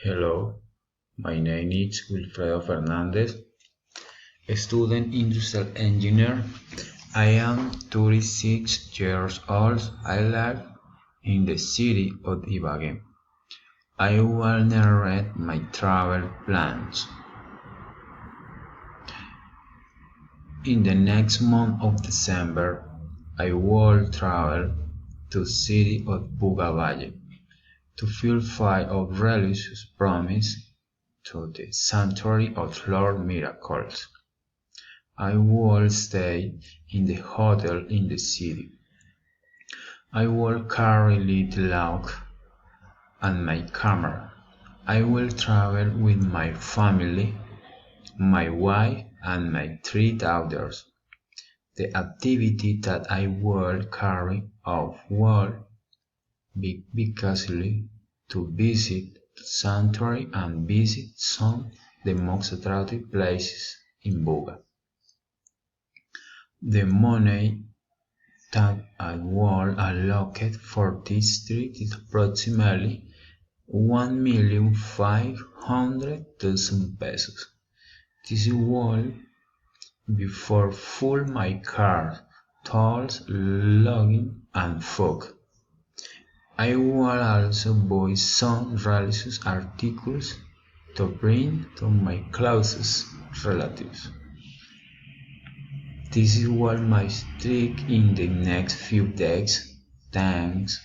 Hello, my name is Wilfredo Fernandez, student industrial engineer. I am 36 years old. I live in the city of Ibagué. I will narrate my travel plans. In the next month of December, I will travel to city of Bugavalle to fulfill a religious promise to the sanctuary of Lord Miracles. I will stay in the hotel in the city. I will carry little log and my camera. I will travel with my family, my wife and my 3 daughters. The activity that I will carry out will be basically to visit the sanctuary and visit some of the most attractive places in Buga. The money that I will allocate for this trip is approximately 1,500,000 pesos. This will be for full my car, tolls, login and food. I will also buy some religious articles to bring to my closest relatives. This is what my streak in the next few days. Thanks.